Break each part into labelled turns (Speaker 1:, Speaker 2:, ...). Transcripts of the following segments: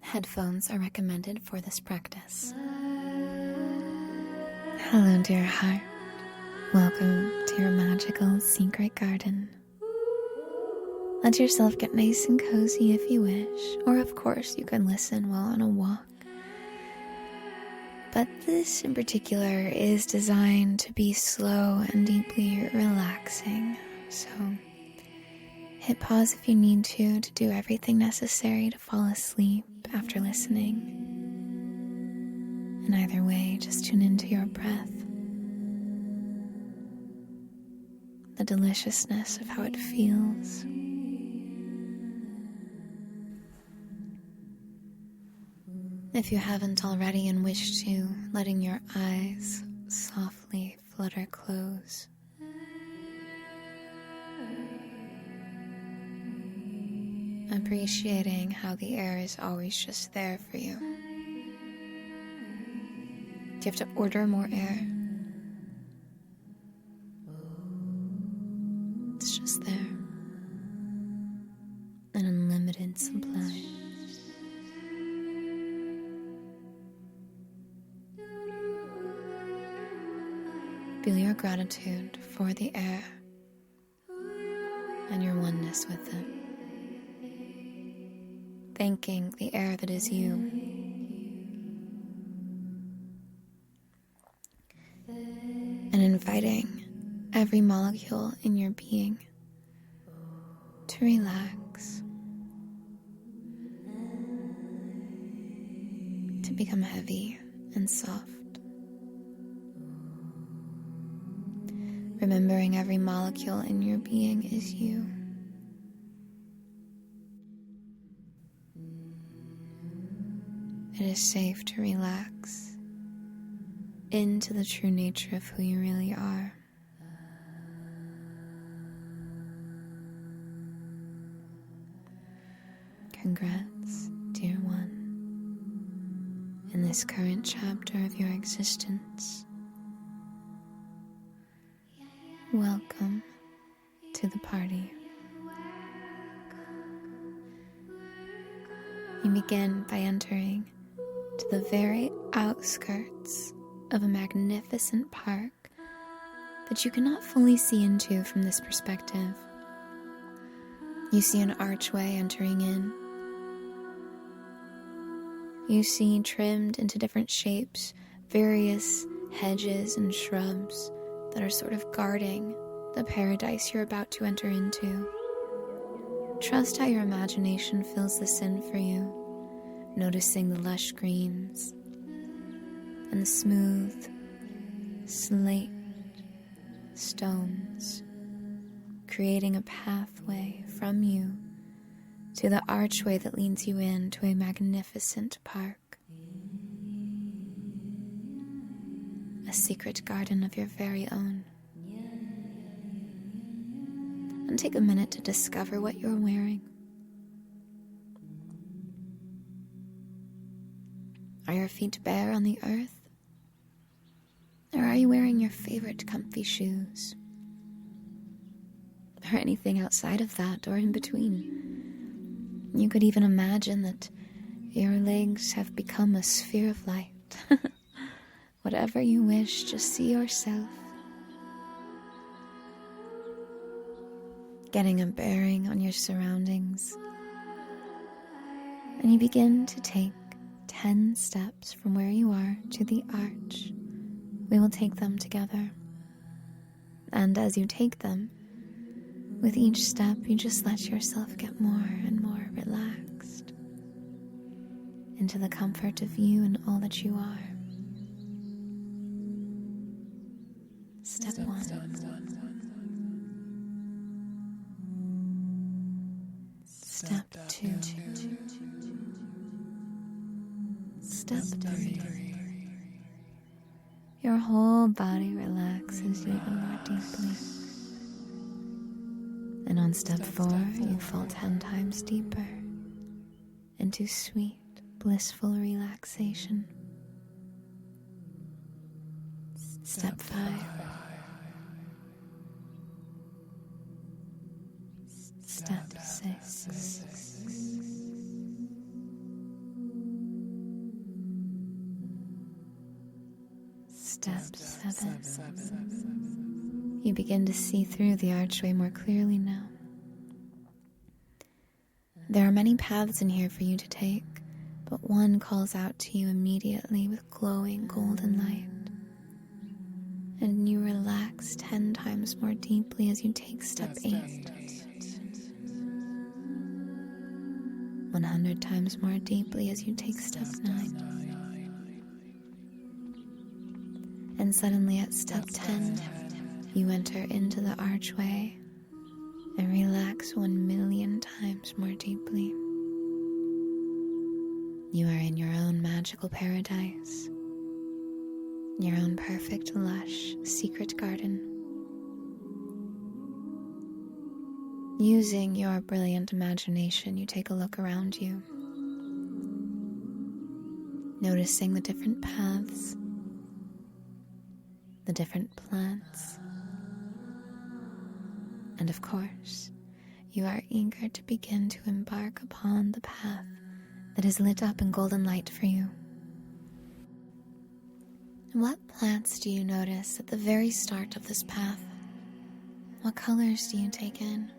Speaker 1: Headphones are recommended for this practice. Hello, dear heart. Welcome to your magical secret garden. Let yourself get nice and cozy if you wish, or of course you can listen while on a walk. But this in particular is designed to be slow and deeply relaxing, so hit pause if you need to do everything necessary to fall asleep after listening. And either way, just tune into your breath, the deliciousness of how it feels. If you haven't already and wish to, letting your eyes softly flutter close. Appreciating how the air is always just there for you. Do you have to order more air? It's just there. An unlimited supply. Feel your gratitude for the air and your oneness with it. Thanking the air that is you. And inviting every molecule in your being to relax, to become heavy and soft. Remembering every molecule in your being is you. It is safe to relax into the true nature of who you really are. Congrats, dear one, in this current chapter of your existence. Welcome to the party. You begin by entering to the very outskirts of a magnificent park that you cannot fully see into from this perspective. You see an archway entering in. You see trimmed into different shapes various hedges and shrubs that are sort of guarding the paradise you're about to enter into. Trust how your imagination fills this in for you, noticing the lush greens and the smooth slate stones, creating a pathway from you to the archway that leads you into a magnificent park. A secret garden of your very own. And take a minute to discover what you're wearing. Are your feet bare on the earth? Or are you wearing your favorite comfy shoes? Or anything outside of that or in between? You could even imagine that your legs have become a sphere of light. Whatever you wish, just see yourself getting a bearing on your surroundings. And you begin to take 10 steps from where you are to the arch. We will take them together. And as you take them, with each step, you just let yourself get more and more relaxed into the comfort of you and all that you are. Step 1. Step 2. Step 3. Your whole body relaxes even more deeply. And on step 4, you fall 10 times deeper into sweet, blissful relaxation. Step 5. Step 6. Step 7. You begin to see through the archway more clearly now. There are many paths in here for you to take, but one calls out to you immediately with glowing golden light. And you relax 10 times more deeply as you take step 8. 100 times more deeply as you take step 9. And suddenly at step 10, you enter into the archway and relax 1,000,000 times more deeply. You are in your own magical paradise, your own perfect, lush, secret garden. Using your brilliant imagination, you take a look around you, noticing the different paths, the different plants, and of course, you are eager to begin to embark upon the path that is lit up in golden light for you. What plants do you notice at the very start of this path? What colors do you take in?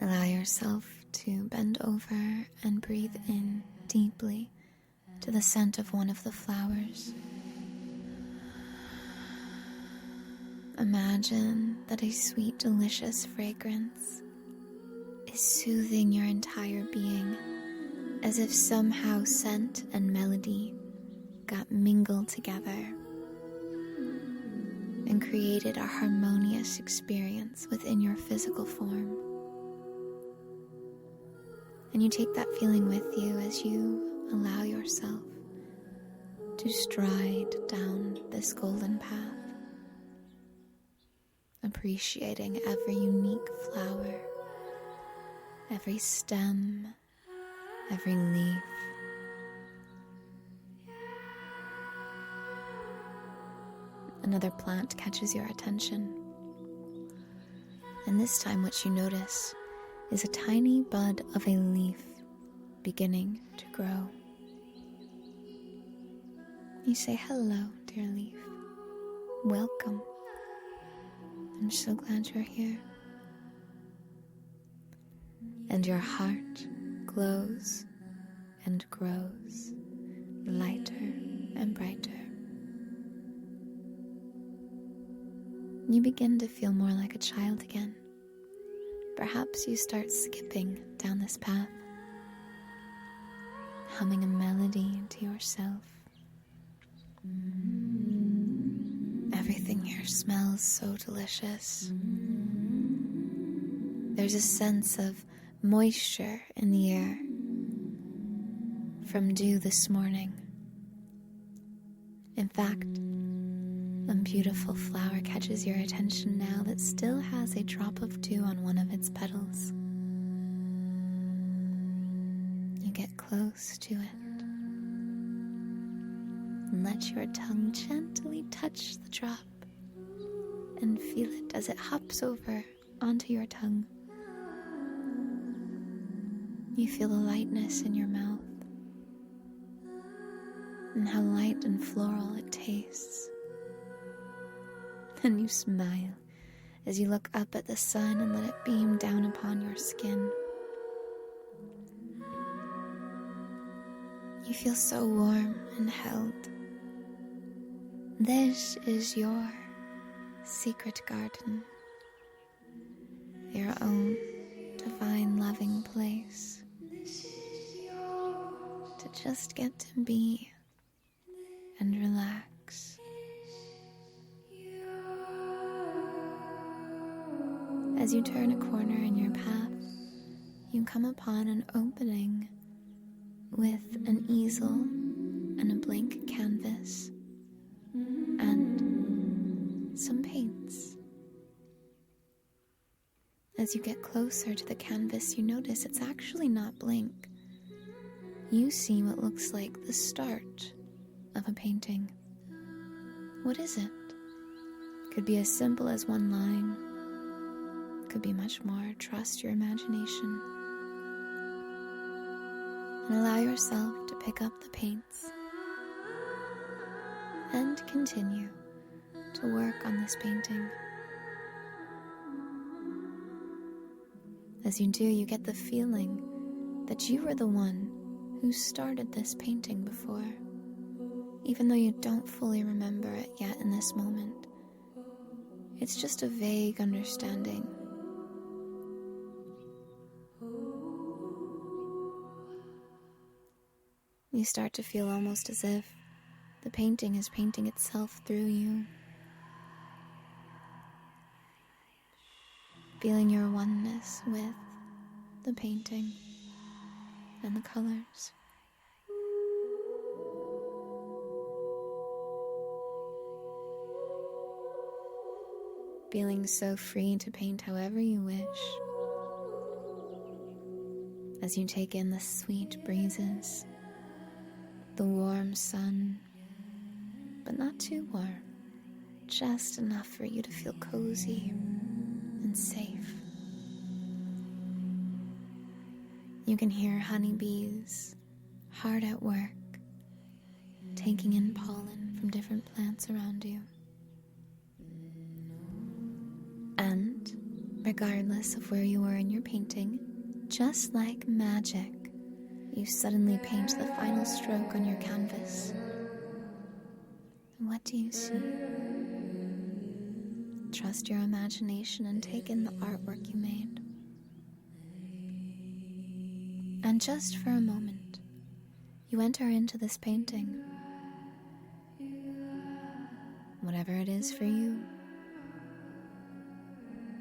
Speaker 1: Allow yourself to bend over and breathe in deeply to the scent of one of the flowers. Imagine that a sweet, delicious fragrance is soothing your entire being, as if somehow scent and melody got mingled together and created a harmonious experience within your physical form. And you take that feeling with you as you allow yourself to stride down this golden path, appreciating every unique flower, every stem, every leaf. Another plant catches your attention, and this time what you notice is a tiny bud of a leaf beginning to grow. You say, "Hello, dear leaf. Welcome. I'm so glad you're here." And your heart glows and grows, lighter and brighter. You begin to feel more like a child again. Perhaps you start skipping down this path, humming a melody to yourself. Everything here smells so delicious. There's a sense of moisture in the air from dew this morning. In fact, a beautiful flower catches your attention now that still has a drop of dew on one of its petals. You get close to it and let your tongue gently touch the drop and feel it as it hops over onto your tongue. You feel the lightness in your mouth and how light and floral it tastes. And you smile as you look up at the sun and let it beam down upon your skin. You feel so warm and held. This is your secret garden, your own divine loving place to just get to be and relax. As you turn a corner in your path, you come upon an opening with an easel and a blank canvas and some paints. As you get closer to the canvas, you notice it's actually not blank. You see what looks like the start of a painting. What is it? Could be as simple as one line. Could be much more. Trust your imagination and allow yourself to pick up the paints and continue to work on this painting. As you do, you get the feeling that you were the one who started this painting before, even though you don't fully remember it yet in this moment. It's just a vague understanding. You start to feel almost as if the painting is painting itself through you, feeling your oneness with the painting and the colors. Feeling so free to paint however you wish, as you take in the sweet breezes, the warm sun, but not too warm, just enough for you to feel cozy and safe. You can hear honeybees hard at work, taking in pollen from different plants around you. And regardless of where you are in your painting, just like magic, you suddenly paint the final stroke on your canvas. What do you see? Trust your imagination and take in the artwork you made. And just for a moment, you enter into this painting. Whatever it is for you,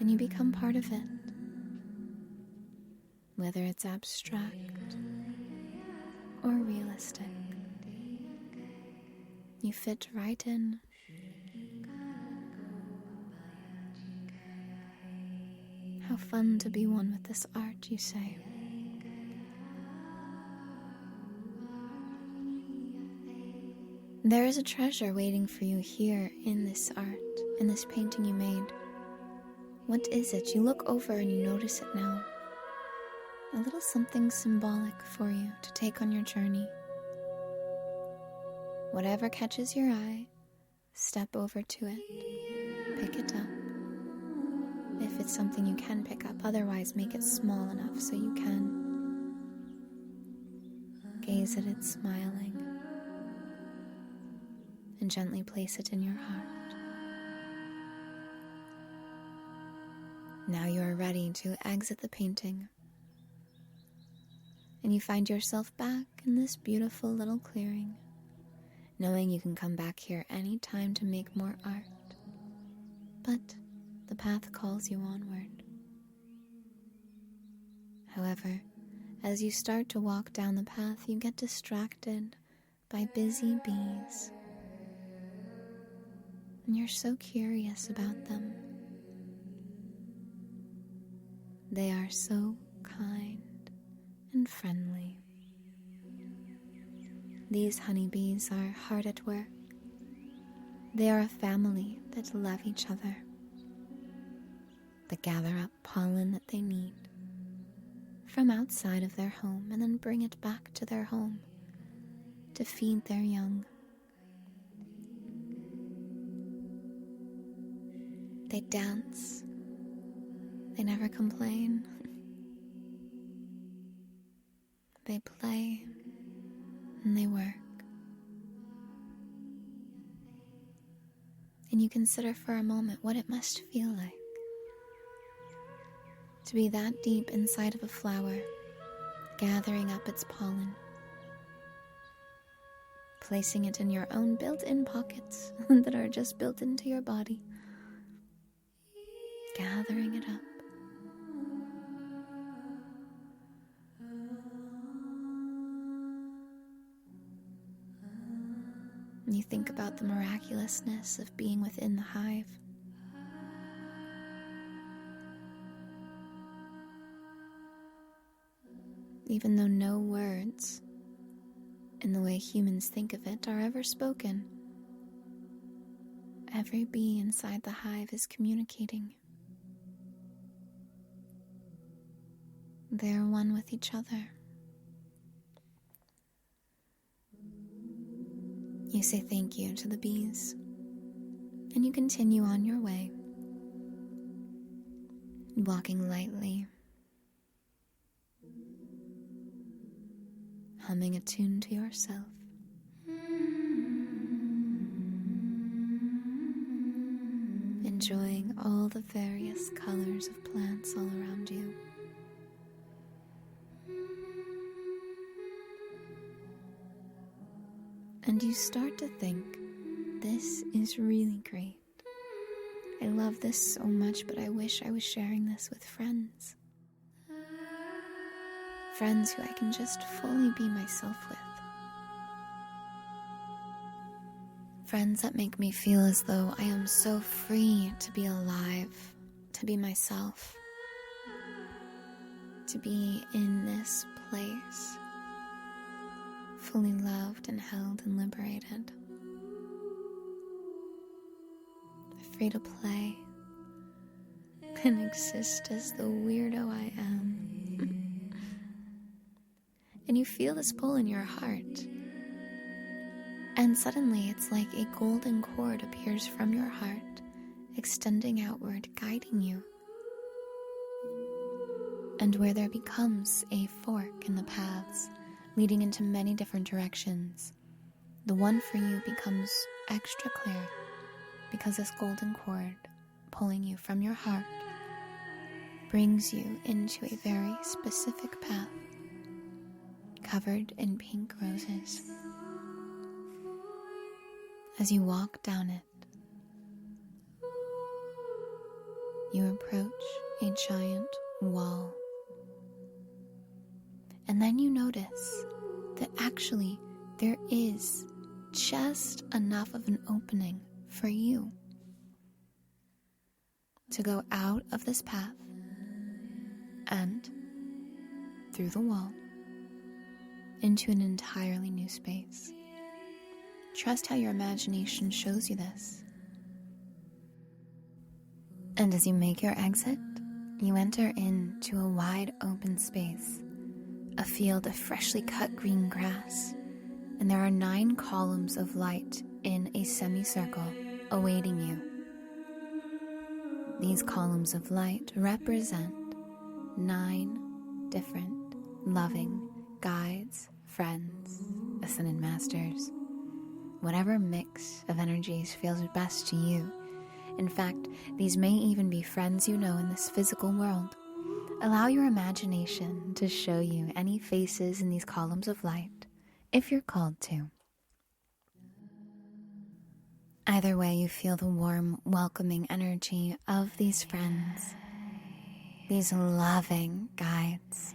Speaker 1: and you become part of it. Whether it's abstract or realistic, you fit right in. How fun to be one with this art, you say. There is a treasure waiting for you here in this art, in this painting you made. What is it? You look over and you notice it now. A little something symbolic for you to take on your journey. Whatever catches your eye, step over to it, pick it up. If it's something you can pick up, otherwise make it small enough so you can. Gaze at it smiling, and gently place it in your heart. Now you are ready to exit the painting, and you find yourself back in this beautiful little clearing, knowing you can come back here any time to make more art. But the path calls you onward. However, as you start to walk down the path, you get distracted by busy bees. And you're so curious about them. They are so kind and friendly. These honeybees are hard at work. They are a family that love each other, that gather up pollen that they need from outside of their home and then bring it back to their home to feed their young. They dance. They never complain. They play and they work. And you consider for a moment what it must feel like to be that deep inside of a flower, gathering up its pollen, placing it in your own built-in pockets that are just built into your body, gathering it up. And you think about the miraculousness of being within the hive. Even though no words, in the way humans think of it, are ever spoken, every bee inside the hive is communicating. They are one with each other. You say thank you to the bees, and you continue on your way, walking lightly, humming a tune to yourself. Enjoying all the various colors of plants all around you. And you start to think, this is really great. I love this so much, but I wish I was sharing this with friends. Friends who I can just fully be myself with. Friends that make me feel as though I am so free to be alive, to be myself, to be in this place, fully loved and held and liberated, free to play and exist as the weirdo I am. And you feel this pull in your heart. And suddenly it's like a golden cord appears from your heart, extending outward, guiding you. And where there becomes a fork in the paths, leading into many different directions, the one for you becomes extra clear, because this golden cord pulling you from your heart brings you into a very specific path, covered in pink roses. As you walk down it, you approach a giant wall. And then you notice that actually there is just enough of an opening for you to go out of this path and through the wall into an entirely new space. Trust how your imagination shows you this. And as you make your exit, you enter into a wide open space, a field of freshly cut green grass, and there are 9 columns of light in a semicircle awaiting you. These columns of light represent 9 different loving guides, friends, ascended masters, whatever mix of energies feels best to you. In fact, these may even be friends you know in this physical world. Allow your imagination to show you any faces in these columns of light, if you're called to. Either way, you feel the warm, welcoming energy of these friends, these loving guides.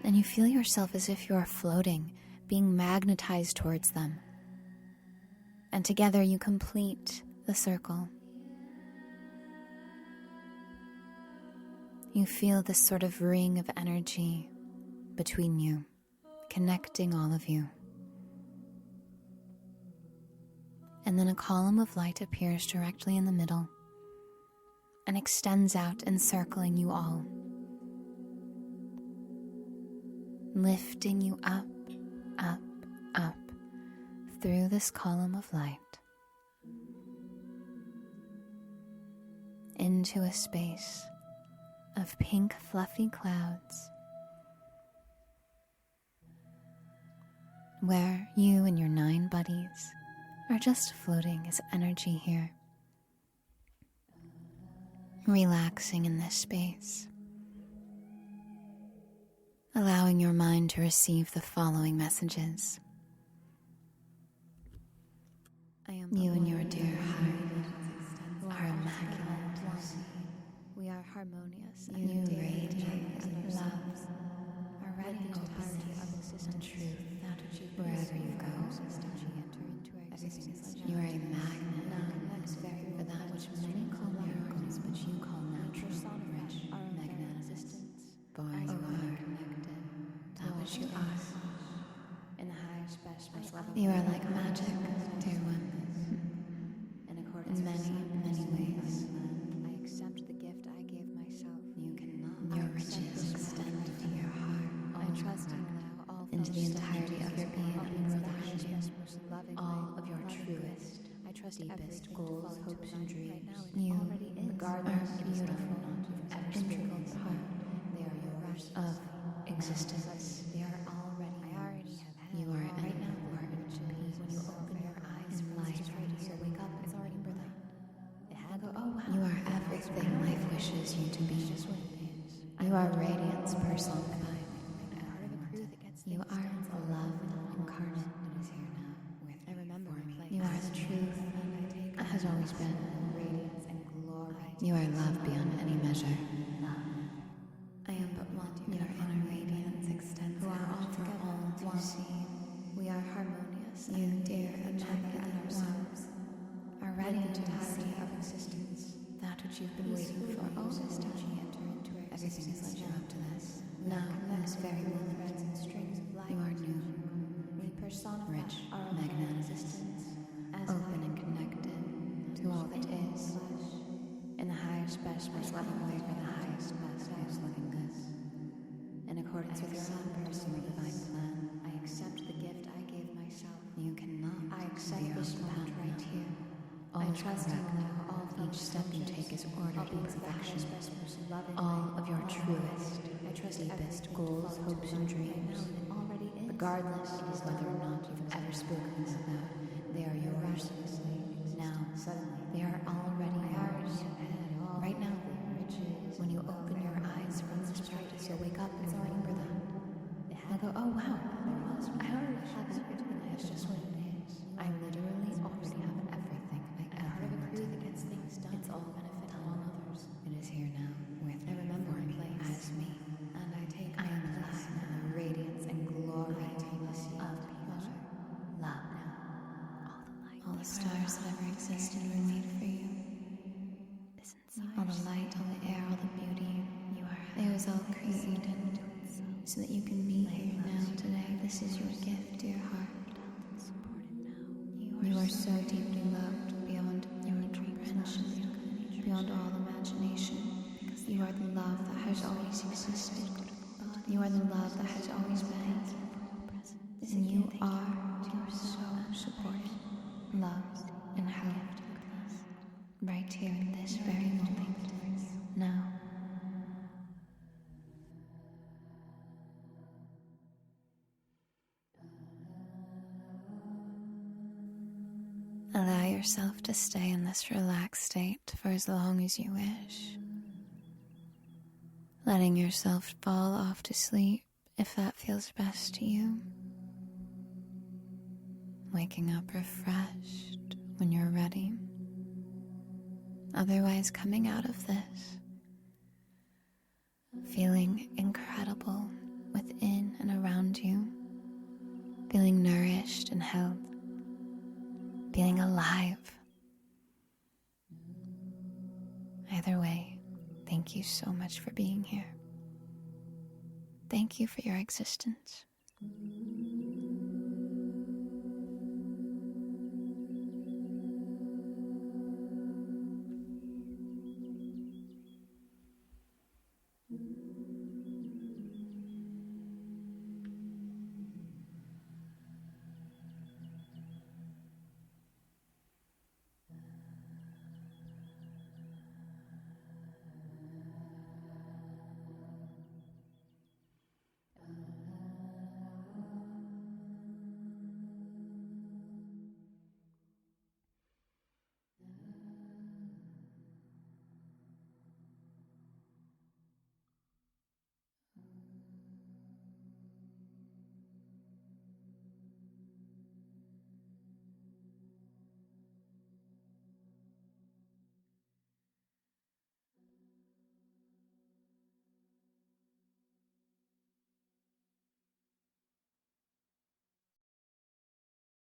Speaker 1: And you feel yourself as if you are floating, being magnetized towards them. And together you complete the circle. You feel this sort of ring of energy between you, connecting all of you. And then a column of light appears directly in the middle and extends out, encircling you all, lifting you up, up, up through this column of light into a space of pink fluffy clouds where you and your 9 buddies are just floating as energy here, relaxing in this space, allowing your mind to receive the following messages. You and your dear heart are immaculate. We are harmonious and you radiate love, are ready to party of the system truth wherever you go. You are a magnet for that which many call miracles, but you call natural, rich, magnetic. Born you are, that which you are. You are like magic, dear one. In many, many ways. I accept the gift I gave myself. You cannot. Your riches extend to your heart. I trust and allow all into the entirety of your being and
Speaker 2: deepest goals, hopes, and dreams.
Speaker 1: You
Speaker 2: Regardless
Speaker 1: are beautiful,
Speaker 2: integral part
Speaker 1: they are yours of existence.
Speaker 2: They are already yours.
Speaker 1: You are an
Speaker 2: Right now,
Speaker 1: important piece
Speaker 2: when you open your eyes
Speaker 1: in
Speaker 2: from
Speaker 1: life.
Speaker 2: this right here, wake up, it's already birth. It had to. Oh wow.
Speaker 1: You are everything life wishes you to be.
Speaker 2: It's just what it is.
Speaker 1: You are radiance personified.
Speaker 2: I'm part of a crew that gets
Speaker 1: You
Speaker 2: things
Speaker 1: are
Speaker 2: done.
Speaker 1: the love incarnate.
Speaker 2: It is here now.
Speaker 1: With
Speaker 2: I remember
Speaker 1: for
Speaker 2: my
Speaker 1: me.
Speaker 2: place.
Speaker 1: You are the truth that has always been.
Speaker 2: Radiance and glory.
Speaker 1: You are love beyond any measure. I am but one. Your inner radiance extends
Speaker 2: Who are all
Speaker 1: out for
Speaker 2: together,
Speaker 1: all to
Speaker 2: one.
Speaker 1: see.
Speaker 2: We are harmonious.
Speaker 1: You,
Speaker 2: and
Speaker 1: dear
Speaker 2: immaculate
Speaker 1: immaculate
Speaker 2: ourselves.
Speaker 1: are ready
Speaker 2: Within
Speaker 1: to
Speaker 2: the entirety
Speaker 1: receive
Speaker 2: of existence.
Speaker 1: that which you've been waiting for all this time. Everything has led you up to this. Now, in this very moment,
Speaker 2: Threads and strings of life.
Speaker 1: you are new,
Speaker 2: We personify
Speaker 1: rich,
Speaker 2: our
Speaker 1: magnanimous,
Speaker 2: existence as
Speaker 1: open
Speaker 2: light.
Speaker 1: and connected to all that is. In the highest, best, most loving way for the highest, best, most loving good. In accordance with your own personal divine plan,
Speaker 2: I accept the gift I gave myself.
Speaker 1: you cannot
Speaker 2: I accept
Speaker 1: veer
Speaker 2: this
Speaker 1: off the
Speaker 2: moment
Speaker 1: path
Speaker 2: right
Speaker 1: now.
Speaker 2: here.
Speaker 1: All
Speaker 2: I
Speaker 1: is
Speaker 2: trust
Speaker 1: correct.
Speaker 2: in now all
Speaker 1: Each step you take is ordered in perfection.
Speaker 2: Loving
Speaker 1: All
Speaker 2: way.
Speaker 1: of your truest,
Speaker 2: I trust
Speaker 1: deepest
Speaker 2: everything
Speaker 1: goals,
Speaker 2: to flow
Speaker 1: hopes,
Speaker 2: to
Speaker 1: and
Speaker 2: life right
Speaker 1: dreams,
Speaker 2: now, and it already is.
Speaker 1: regardless of whether or not you've ever spoken about them, they are yours. Now,
Speaker 2: Suddenly,
Speaker 1: they are already
Speaker 2: I already
Speaker 1: yours.
Speaker 2: have had all
Speaker 1: Right now,
Speaker 2: the riches
Speaker 1: when you
Speaker 2: and
Speaker 1: open your eyes from this practice, you'll wake up and
Speaker 2: It's already
Speaker 1: remember them.
Speaker 2: It
Speaker 1: You'll go, oh wow, I already have
Speaker 2: It's
Speaker 1: everything.
Speaker 2: just what it is.
Speaker 1: I literally already have everything I
Speaker 2: I'm part
Speaker 1: ever
Speaker 2: of a crew
Speaker 1: wanted.
Speaker 2: that gets things done.
Speaker 1: It's all
Speaker 2: benefit
Speaker 1: done.
Speaker 2: all others.
Speaker 1: It is here now, with
Speaker 2: I remember
Speaker 1: for
Speaker 2: my
Speaker 1: me,
Speaker 2: place.
Speaker 1: as me.
Speaker 2: And I take
Speaker 1: I
Speaker 2: my
Speaker 1: am
Speaker 2: place
Speaker 1: alive in the radiance and glory
Speaker 2: I take the seat
Speaker 1: of
Speaker 2: pleasure.
Speaker 1: love. All the stars that ever existed were made for you. All the light, all the air, all the beauty. It was all created so that you can be here now today. This is your gift, dear heart. You are so deeply loved beyond your comprehension, beyond all imagination. You are the love that has always existed. You are the love that has always been. And you are so supported, loved, and held. Right here in this very moment. Now. Allow yourself to stay in this relaxed state for as long as you wish. Letting yourself fall off to sleep if that feels best to you. Waking up refreshed when you're ready. Otherwise, coming out of this, feeling incredible within and around you, feeling nourished and held, feeling alive. Either way, thank you so much for being here. Thank you for your existence.